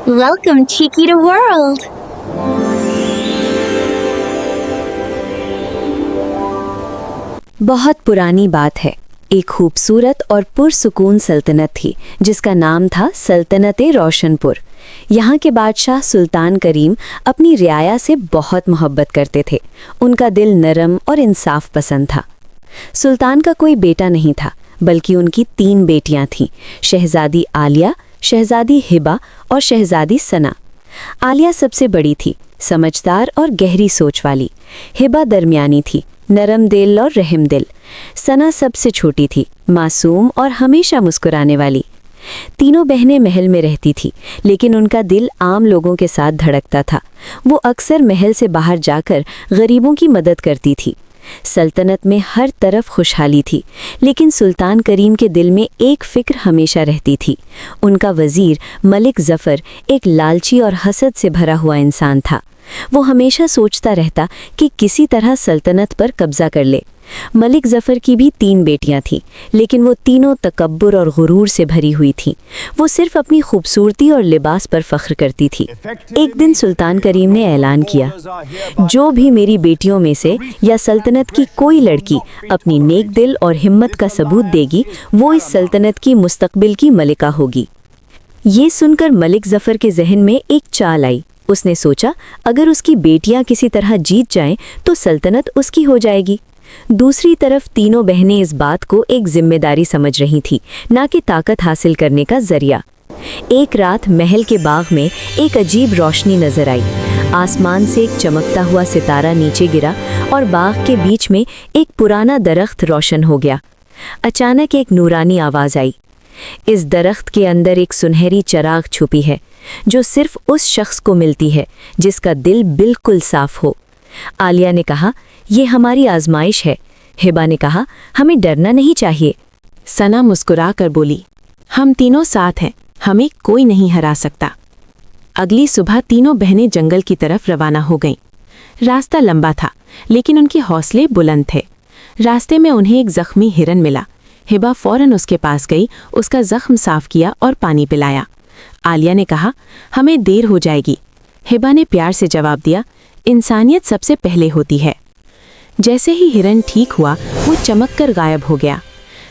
Welcome, Cheeky, to world. बहुत पुरानी बात है। एक खूबसूरत और पुरसुकून सल्तनत थी जिसका नाम था सल्तनत-ए रोशनपुर। यहाँ के बादशाह सुल्तान करीम अपनी रियाया से बहुत मोहब्बत करते थे। उनका दिल नरम और इंसाफ पसंद था। सुल्तान का कोई बेटा नहीं था, बल्कि उनकी 3 बेटियां थीं, शहजादी आलिया, शहजादी हिबा और शहजादी सना। आलिया सबसे बड़ी थी, समझदार और गहरी सोच वाली। हिबा दरमियानी थी, नरम दिल और रहम दिल। सना सबसे छोटी थी, मासूम और हमेशा मुस्कुराने वाली। तीनों बहनें महल में रहती थी, लेकिन उनका दिल आम लोगों के साथ धड़कता था। वो अक्सर महल से बाहर जाकर गरीबों की मदद करती थी। सल्तनत में हर तरफ खुशहाली थी, लेकिन सुल्तान करीम के दिल में एक फिक्र हमेशा रहती थी। उनका वजीर मलिक जफ़र एक लालची और हसद से भरा हुआ इंसान था। वो हमेशा सोचता रहता कि किसी तरह सल्तनत पर कब्जा कर ले। मलिक जफ़र की भी 3 बेटियां थीं, लेकिन वो तीनों तकब्बुर और गुरूर से भरी हुई थीं। वो सिर्फ अपनी खूबसूरती और लिबास पर फख्र करती थी। एक दिन सुल्तान करीम ने ऐलान किया, जो भी मेरी बेटियों में से या सल्तनत की कोई लड़की अपनी नेक दिल और हिम्मत का सबूत देगी, वो इस सल्तनत की मुस्तकबिल की मलिका होगी। ये सुनकर मलिक जफ़र के जहन में एक चाल आई। उसने सोचा, अगर उसकी बेटियां किसी तरह जीत जाएं तो सल्तनत उसकी हो जाएगी। दूसरी तरफ तीनों बहनें इस बात को एक जिम्मेदारी समझ रही थी, ना कि ताकत हासिल करने का जरिया। एक रात महल के बाग में एक अजीब रोशनी नजर आई। आसमान से एक चमकता हुआ सितारा नीचे गिरा और बाग के बीच में एक पुराना दरख्त रोशन हो गया। अचानक एक नूरानी आवाज आई, इस दरख्त के अंदर एक सुनहरी चिराग छुपी है, जो सिर्फ उस शख्स को मिलती है जिसका दिल बिल्कुल साफ हो। आलिया ने कहा, यह हमारी आजमाइश है। हिबा ने कहा, हमें डरना नहीं चाहिए। सना मुस्कुरा कर बोली, हम तीनों साथ हैं, हमें कोई नहीं हरा सकता। अगली सुबह तीनों बहनें जंगल की तरफ रवाना हो गईं। रास्ता लंबा था, लेकिन उनके हौसले बुलंद थे। रास्ते में उन्हें एक जख्मी हिरन मिला। हिबा फौरन उसके पास गई, उसका जख्म साफ किया और पानी पिलाया। आलिया ने कहा, हमें देर हो जाएगी। हिबा ने प्यार से जवाब दिया, इंसानियत सबसे पहले होती है। जैसे ही हिरन ठीक हुआ, वो चमक कर गायब हो गया।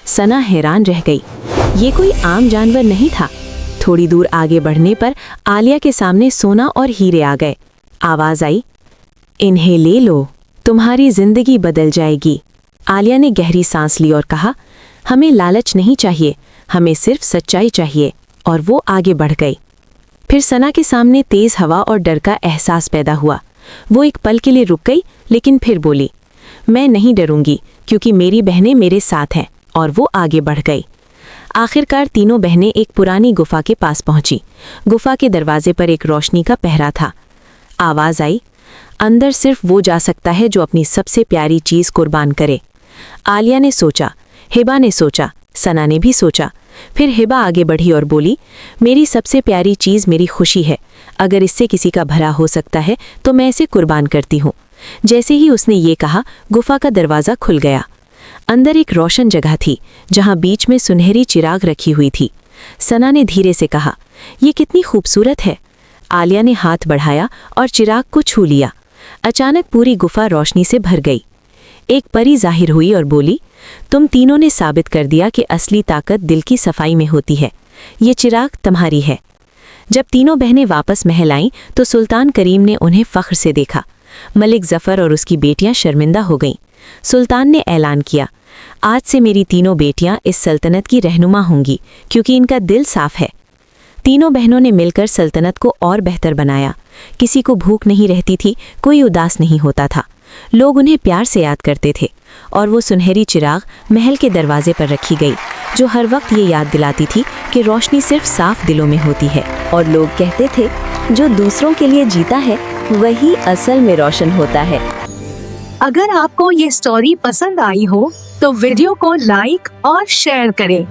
सना हैरान रह गई, ये कोई आम जानवर नहीं था। थोड़ी दूर आगे बढ़ने पर आलिया के सामने सोना और हीरे आ गए। आवाज आई, इन्हें ले लो, तुम्हारी जिंदगी बदल जाएगी। आलिया ने गहरी सांस ली और कहा, हमें लालच नहीं चाहिए, हमें सिर्फ सच्चाई चाहिए। और वो आगे बढ़ गई। फिर सना के सामने तेज हवा और डर का एहसास पैदा हुआ। वो एक पल के लिए रुक गई, लेकिन फिर बोली, मैं नहीं डरूंगी, क्योंकि मेरी बहनें मेरे साथ हैं। और वो आगे बढ़ गई। आखिरकार तीनों बहनें एक पुरानी गुफा के पास पहुंची। गुफा के दरवाजे पर एक रोशनी का पहरा था। आवाज आई, अंदर सिर्फ वो जा सकता है जो अपनी सबसे प्यारी चीज कुर्बान करे। आलिया ने सोचा, हिबा ने सोचा, सना ने भी सोचा। फिर हिबा आगे बढ़ी और बोली, मेरी सबसे प्यारी चीज़ मेरी खुशी है। अगर इससे किसी का भला हो सकता है तो मैं इसे कुर्बान करती हूँ। जैसे ही उसने ये कहा, गुफा का दरवाज़ा खुल गया। अंदर एक रोशन जगह थी, जहाँ बीच में सुनहरी चिराग रखी हुई थी। सना ने धीरे से कहा, ये कितनी खूबसूरत है। आलिया ने हाथ बढ़ाया और चिराग को छू लिया। अचानक पूरी गुफा रोशनी से भर गई। एक परी जाहिर हुई और बोली, तुम तीनों ने साबित कर दिया कि असली ताकत दिल की सफाई में होती है। ये चिराग तुम्हारी है। जब तीनों बहनें वापस महल आईं तो सुल्तान करीम ने उन्हें फख्र से देखा। मलिक जफ़र और उसकी बेटियां शर्मिंदा हो गईं। सुल्तान ने ऐलान किया, आज से मेरी तीनों बेटियां इस सल्तनत की रहनुमा होंगी, क्योंकि इनका दिल साफ है। तीनों बहनों ने मिलकर सल्तनत को और बेहतर बनाया। किसी को भूख नहीं रहती थी, कोई उदास नहीं होता था। लोग उन्हें प्यार से याद करते थे। और वो सुनहरी चिराग महल के दरवाजे पर रखी गई, जो हर वक्त ये याद दिलाती थी कि रोशनी सिर्फ साफ दिलों में होती है। और लोग कहते थे, जो दूसरों के लिए जीता है वही असल में रोशन होता है। अगर आपको ये स्टोरी पसंद आई हो तो वीडियो को लाइक और शेयर करें।